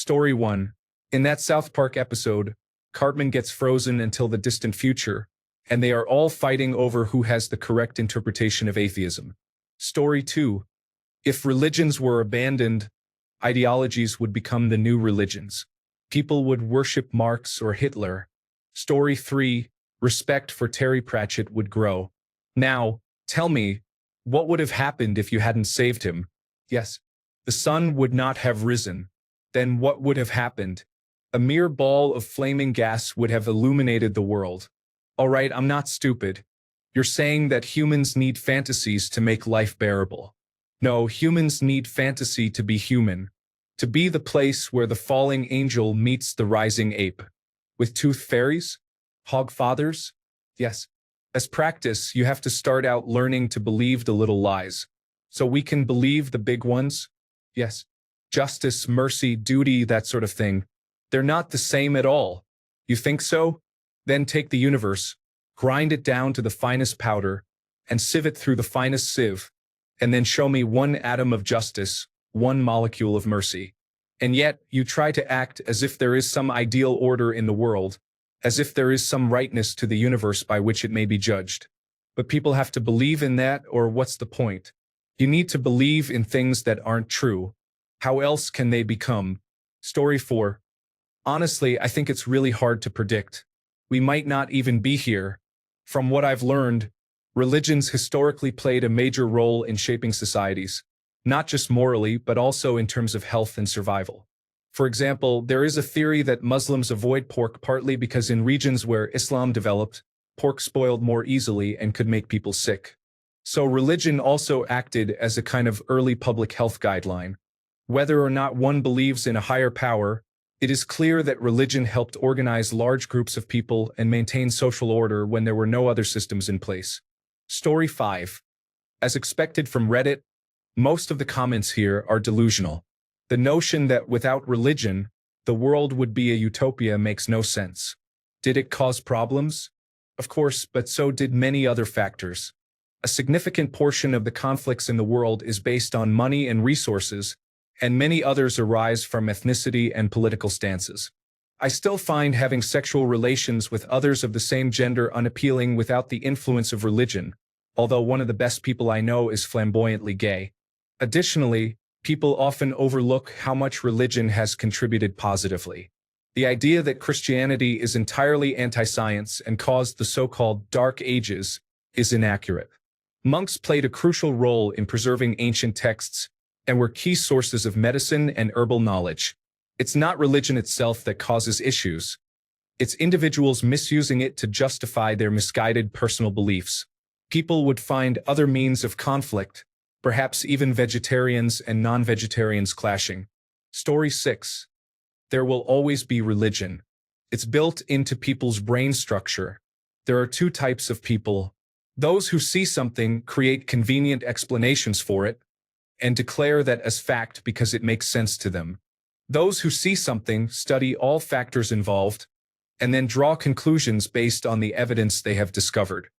Story 1. In that South Park episode, Cartman gets frozen until the distant future, and they are all fighting over who has the correct interpretation of atheism. Story 2. If religions were abandoned, ideologies would become the new religions. People would worship Marx or Hitler. Story 3. Respect for Terry Pratchett would grow. Now, tell me, what would have happened if you hadn't saved him? Yes, the sun would not have risen. Then what would have happened? A mere ball of flaming gas would have illuminated the world. All right, I'm not stupid. You're saying that humans need fantasies to make life bearable. No, humans need fantasy to be human. To be the place where the falling angel meets the rising ape. With tooth fairies? Hog fathers? Yes. As practice, you have to start out learning to believe the little lies. So we can believe the big ones? Yes. Justice, mercy, duty, that sort of thing. They're not the same at all. You think so? Then take the universe, grind it down to the finest powder, and sieve it through the finest sieve, and then show me one atom of justice, one molecule of mercy. And yet, you try to act as if there is some ideal order in the world, as if there is some rightness to the universe by which it may be judged. But people have to believe in that, or what's the point? You need to believe in things that aren't true. How else can they become? Story 4. Honestly, I think it's really hard to predict. We might not even be here. From what I've learned, religions historically played a major role in shaping societies, not just morally, but also in terms of health and survival. For example, there is a theory that Muslims avoid pork partly because in regions where Islam developed, pork spoiled more easily and could make people sick. So religion also acted as a kind of early public health guideline. Whether or not one believes in a higher power, it is clear that religion helped organize large groups of people and maintain social order when there were no other systems in place. Story 5. As expected from Reddit, most of the comments here are delusional. The notion that without religion, the world would be a utopia makes no sense. Did it cause problems? Of course, but so did many other factors. A significant portion of the conflicts in the world is based on money and resources, and many others arise from ethnicity and political stances. I still find having sexual relations with others of the same gender unappealing without the influence of religion, although one of the best people I know is flamboyantly gay. Additionally, people often overlook how much religion has contributed positively. The idea that Christianity is entirely anti-science and caused the so-called Dark Ages is inaccurate. Monks played a crucial role in preserving ancient texts and were key sources of medicine and herbal knowledge. It's not religion itself that causes issues. It's individuals misusing it to justify their misguided personal beliefs. People would find other means of conflict, perhaps even vegetarians and non-vegetarians clashing. Story 6. There will always be religion. It's built into people's brain structure. There are two types of people. Those who see something, create convenient explanations for it, and declare that as fact because it makes sense to them. Those who see something, study all factors involved, and then draw conclusions based on the evidence they have discovered.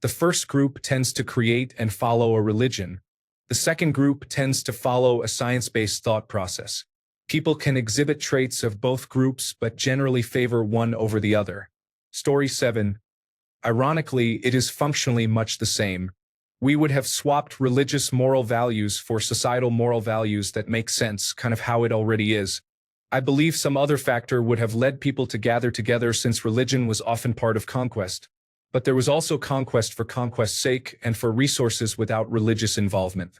The first group tends to create and follow a religion. The second group tends to follow a science-based thought process. People can exhibit traits of both groups but generally favor one over the other. Story 7. Ironically, it is functionally much the same. We would have swapped religious moral values for societal moral values that make sense, kind of how it already is. I believe some other factor would have led people to gather together since religion was often part of conquest. But there was also conquest for conquest's sake and for resources without religious involvement.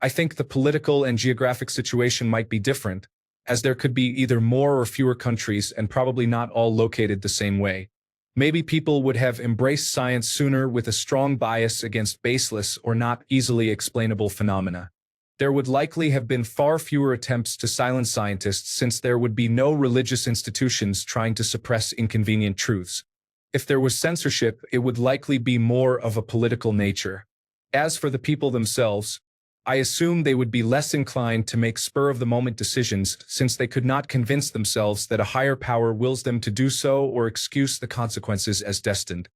I think the political and geographic situation might be different, as there could be either more or fewer countries and probably not all located the same way. Maybe people would have embraced science sooner with a strong bias against baseless or not easily explainable phenomena. There would likely have been far fewer attempts to silence scientists since there would be no religious institutions trying to suppress inconvenient truths. If there was censorship, it would likely be more of a political nature. As for the people themselves, I assume they would be less inclined to make spur-of-the-moment decisions since they could not convince themselves that a higher power wills them to do so or excuse the consequences as destined.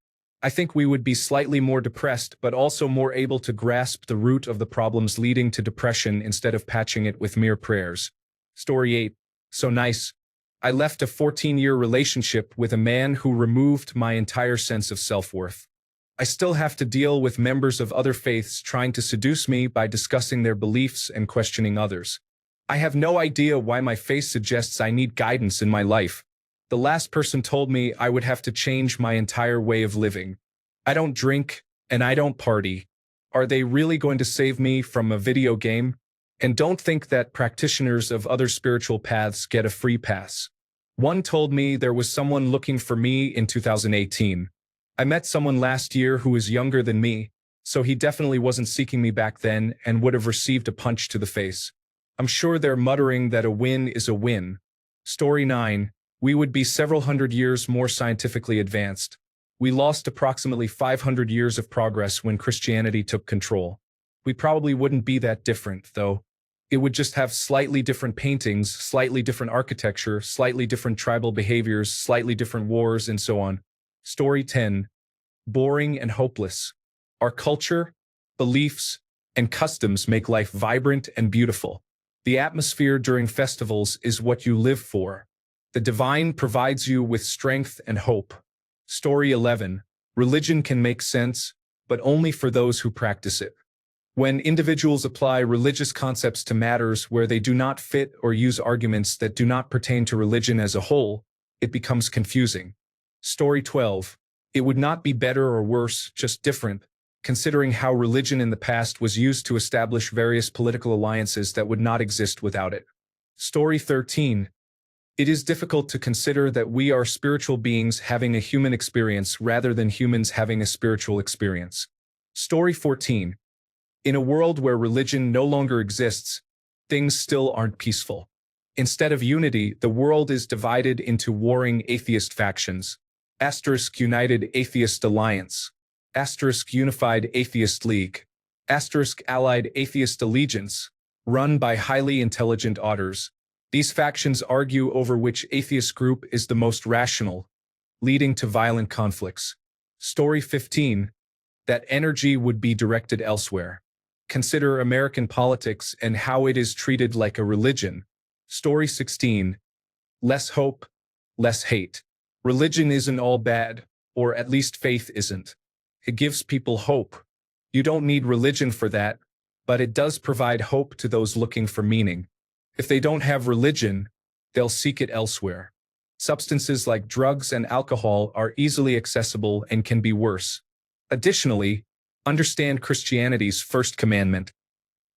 I think we would be slightly more depressed but also more able to grasp the root of the problems leading to depression instead of patching it with mere prayers. Story 8. So nice. I left a 14-year relationship with a man who removed my entire sense of self-worth. I still have to deal with members of other faiths trying to seduce me by discussing their beliefs and questioning others. I have no idea why my faith suggests I need guidance in my life. The last person told me I would have to change my entire way of living. I don't drink, and I don't party. Are they really going to save me from a video game? And don't think that practitioners of other spiritual paths get a free pass. One told me there was someone looking for me in 2018. I met someone last year who was younger than me, so he definitely wasn't seeking me back then and would have received a punch to the face. I'm sure they're muttering that a win is a win. Story 9. We would be several hundred years more scientifically advanced. We lost approximately 500 years of progress when Christianity took control. We probably wouldn't be that different, though. It would just have slightly different paintings, slightly different architecture, slightly different tribal behaviors, slightly different wars, and so on. Story 10. Boring and hopeless. Our culture, beliefs, and customs make life vibrant and beautiful. The atmosphere during festivals is what you live for. The divine provides you with strength and hope. Story 11. Religion can make sense, but only for those who practice it. When individuals apply religious concepts to matters where they do not fit or use arguments that do not pertain to religion as a whole, it becomes confusing. Story 12. It would not be better or worse, just different, considering how religion in the past was used to establish various political alliances that would not exist without it. Story 13. It is difficult to consider that we are spiritual beings having a human experience rather than humans having a spiritual experience. Story 14. In a world where religion no longer exists, things still aren't peaceful. Instead of unity, the world is divided into warring atheist factions. * United Atheist Alliance. * Unified Atheist League. * Allied Atheist Allegiance, run by highly intelligent otters. These factions argue over which atheist group is the most rational, leading to violent conflicts. Story 15. That energy would be directed elsewhere. Consider American politics and how it is treated like a religion. Story 16. Less hope, less hate. Religion isn't all bad, or at least faith isn't. It gives people hope. You don't need religion for that, but it does provide hope to those looking for meaning. If they don't have religion, they'll seek it elsewhere. Substances like drugs and alcohol are easily accessible and can be worse. Additionally, understand Christianity's first commandment.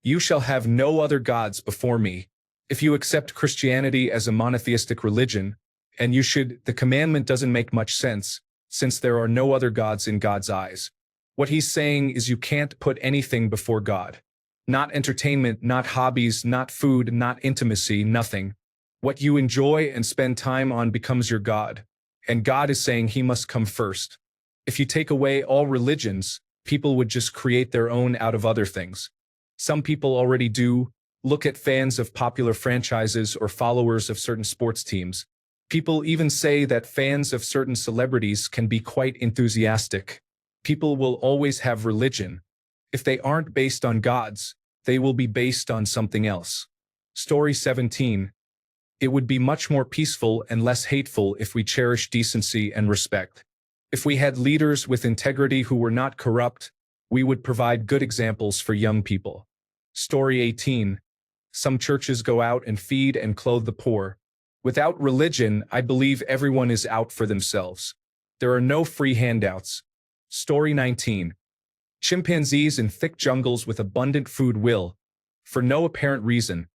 You shall have no other gods before me. If you accept Christianity as a monotheistic religion, and you should, the commandment doesn't make much sense, since there are no other gods in God's eyes. What he's saying is you can't put anything before God. Not entertainment, not hobbies, not food, not intimacy, nothing. What you enjoy and spend time on becomes your God, and God is saying he must come first. If you take away all religions, people would just create their own out of other things. Some people already do. Look at fans of popular franchises or followers of certain sports teams. People even say that fans of certain celebrities can be quite enthusiastic. People will always have religion. If they aren't based on gods, they will be based on something else. Story 17. It would be much more peaceful and less hateful if we cherish decency and respect. If we had leaders with integrity who were not corrupt, we would provide good examples for young people. Story 18. Some churches go out and feed and clothe the poor. Without religion, I believe everyone is out for themselves. There are no free handouts. Story 19. Chimpanzees in thick jungles with abundant food will, for no apparent reason,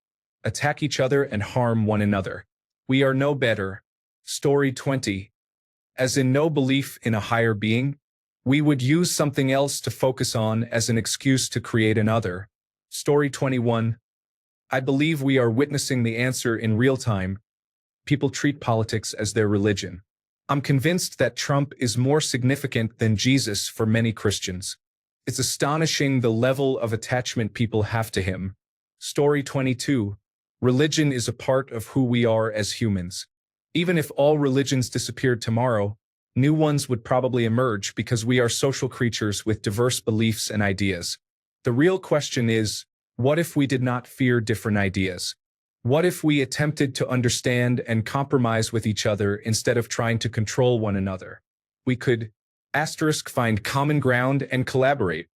attack each other and harm one another. We are no better. Story 20. As in no belief in a higher being, we would use something else to focus on as an excuse to create another. Story 21. I believe we are witnessing the answer in real time. People treat politics as their religion. I'm convinced that Trump is more significant than Jesus for many Christians. It's astonishing the level of attachment people have to him. Story 22. Religion is a part of who we are as humans. Even if all religions disappeared tomorrow, new ones would probably emerge because we are social creatures with diverse beliefs and ideas. The real question is, what if we did not fear different ideas? What if we attempted to understand and compromise with each other instead of trying to control one another? We could find common ground and collaborate.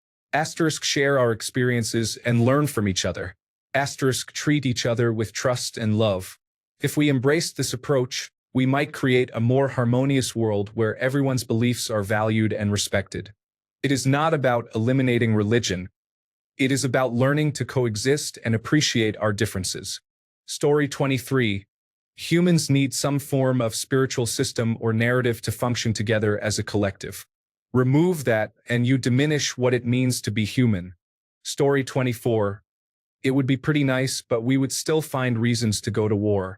Share our experiences and learn from each other. Treat each other with trust and love. If we embraced this approach, we might create a more harmonious world where everyone's beliefs are valued and respected. It is not about eliminating religion. It is about learning to coexist and appreciate our differences. Story 23. Humans need some form of spiritual system or narrative to function together as a collective. Remove that, and you diminish what it means to be human. Story 24. It would be pretty nice, but we would still find reasons to go to war.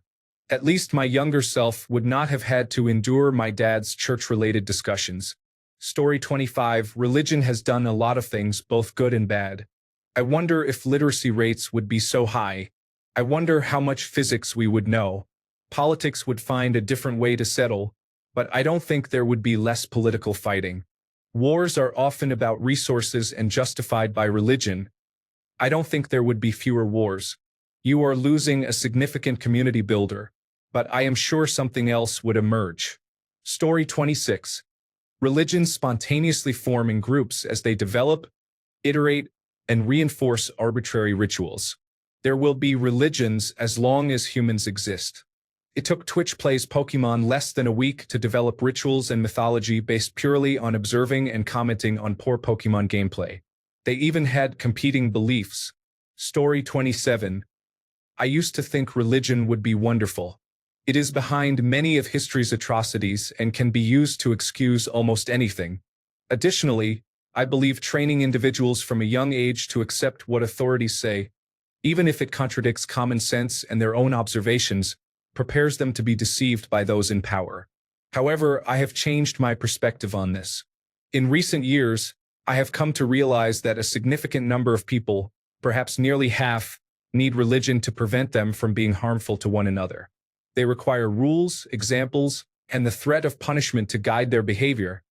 At least my younger self would not have had to endure my dad's church-related discussions. Story 25. Religion has done a lot of things, both good and bad. I wonder if literacy rates would be so high. I wonder how much physics we would know. Politics would find a different way to settle, but I don't think there would be less political fighting. Wars are often about resources and justified by religion. I don't think there would be fewer wars. You are losing a significant community builder, but I am sure something else would emerge. Story 26. Religions spontaneously form in groups as they develop, iterate, and reinforce arbitrary rituals. There will be religions as long as humans exist. It took Twitch Plays Pokemon less than a week to develop rituals and mythology based purely on observing and commenting on poor Pokemon gameplay. They even had competing beliefs. Story 27. I used to think religion would be wonderful. It is behind many of history's atrocities and can be used to excuse almost anything. Additionally, I believe training individuals from a young age to accept what authorities say, even if it contradicts common sense and their own observations, prepares them to be deceived by those in power. However, I have changed my perspective on this. In recent years, I have come to realize that a significant number of people, perhaps nearly half, need religion to prevent them from being harmful to one another. They require rules, examples, and the threat of punishment to guide their behavior,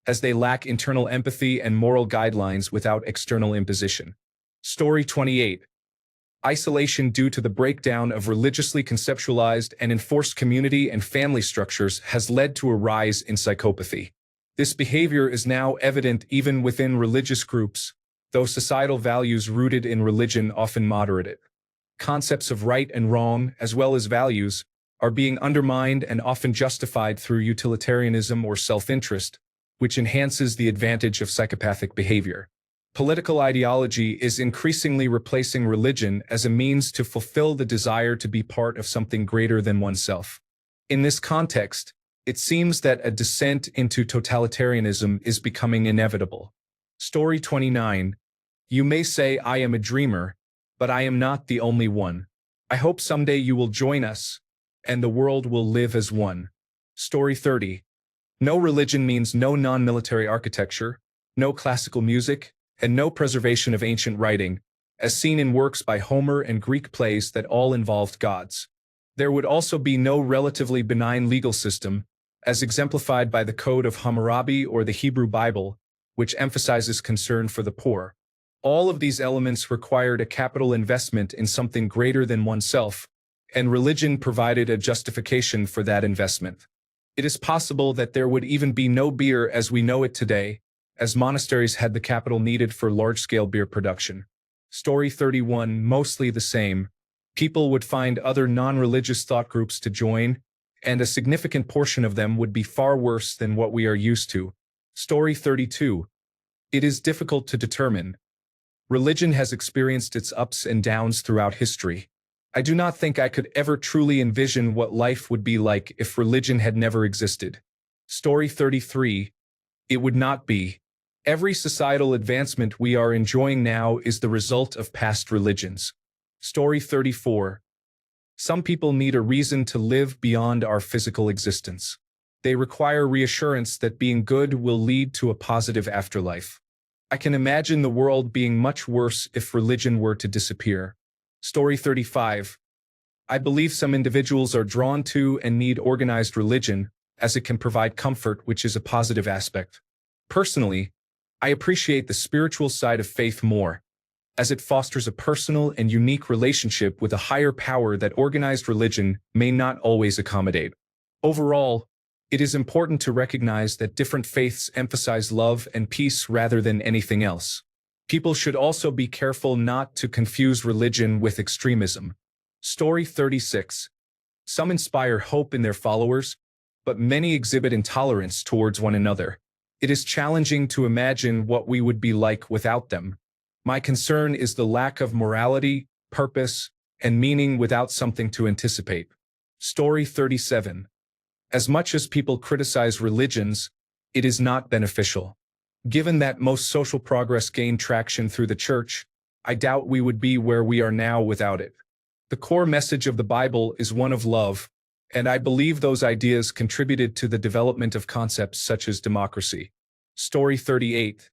as they lack internal empathy and moral guidelines without external imposition. Story 28. Isolation due to the breakdown of religiously conceptualized and enforced community and family structures has led to a rise in psychopathy. This behavior is now evident even within religious groups, though societal values rooted in religion often moderate it. Concepts of right and wrong, as well as values, are being undermined and often justified through utilitarianism or self-interest, which enhances the advantage of psychopathic behavior. Political ideology is increasingly replacing religion as a means to fulfill the desire to be part of something greater than oneself. In this context, it seems that a descent into totalitarianism is becoming inevitable. Story 29. You may say I am a dreamer, but I am not the only one. I hope someday you will join us, and the world will live as one. Story 30. No religion means no non-military architecture, no classical music, and no preservation of ancient writing, as seen in works by Homer and Greek plays that all involved gods. There would also be no relatively benign legal system, as exemplified by the Code of Hammurabi or the Hebrew Bible, which emphasizes concern for the poor. All of these elements required a capital investment in something greater than oneself, and religion provided a justification for that investment. It is possible that there would even be no beer as we know it today, as monasteries had the capital needed for large-scale beer production. Story 31, mostly the same. People would find other non-religious thought groups to join, and a significant portion of them would be far worse than what we are used to. Story 32. It is difficult to determine. Religion has experienced its ups and downs throughout history. I do not think I could ever truly envision what life would be like if religion had never existed. Story 33. It would not be. Every societal advancement we are enjoying now is the result of past religions. Story 34. Some people need a reason to live beyond our physical existence. They require reassurance that being good will lead to a positive afterlife. I can imagine the world being much worse if religion were to disappear. Story 35. I believe some individuals are drawn to and need organized religion, as it can provide comfort, which is a positive aspect. Personally, I appreciate the spiritual side of faith more. as it fosters a personal and unique relationship with a higher power that organized religion may not always accommodate. Overall, it is important to recognize that different faiths emphasize love and peace rather than anything else. People should also be careful not to confuse religion with extremism. Story 36. Some inspire hope in their followers, but many exhibit intolerance towards one another. It is challenging to imagine what we would be like without them. My concern is the lack of morality, purpose, and meaning without something to anticipate. Story 37. As much as people criticize religions, it is not beneficial. Given that most social progress gained traction through the church, I doubt we would be where we are now without it. The core message of the Bible is one of love, and I believe those ideas contributed to the development of concepts such as democracy. Story 38.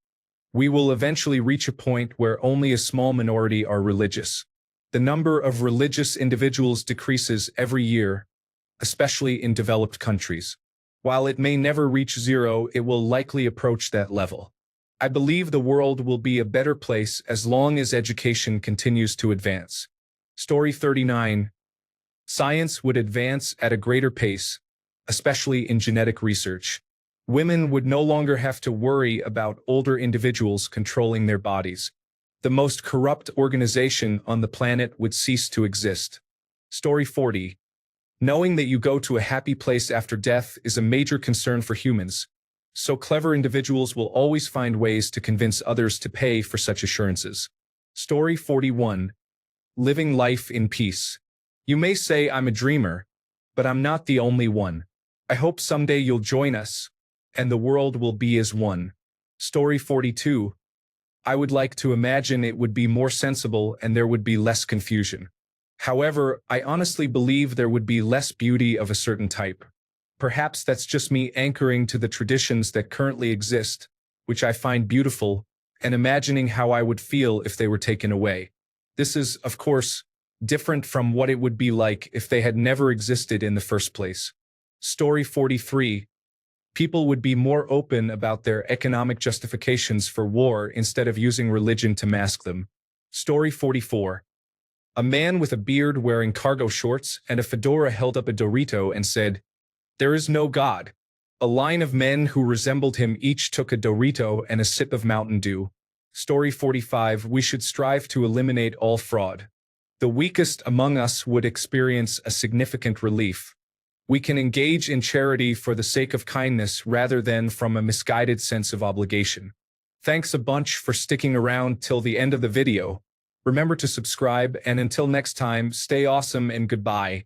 We will eventually reach a point where only a small minority are religious. The number of religious individuals decreases every year, especially in developed countries. While it may never reach zero, it will likely approach that level. I believe the world will be a better place as long as education continues to advance. Story 39. Science would advance at a greater pace, especially in genetic research. Women would no longer have to worry about older individuals controlling their bodies. The most corrupt organization on the planet would cease to exist. Story 40. Knowing that you go to a happy place after death is a major concern for humans, so clever individuals will always find ways to convince others to pay for such assurances. Story 41. Living life in peace. You may say I'm a dreamer, but I'm not the only one. I hope someday you'll join us, and the world will be as one. Story 42. I would like to imagine it would be more sensible and there would be less confusion. However, I honestly believe there would be less beauty of a certain type. Perhaps that's just me anchoring to the traditions that currently exist, which I find beautiful, and imagining how I would feel if they were taken away. This is, of course, different from what it would be like if they had never existed in the first place. Story 43. People would be more open about their economic justifications for war instead of using religion to mask them. Story 44. A man with a beard wearing cargo shorts and a fedora held up a Dorito and said, "There is no God." A line of men who resembled him each took a Dorito and a sip of Mountain Dew. Story 45. We should strive to eliminate all fraud. The weakest among us would experience a significant relief. We can engage in charity for the sake of kindness rather than from a misguided sense of obligation. Thanks a bunch for sticking around till the end of the video. Remember to subscribe, and until next time, stay awesome and goodbye.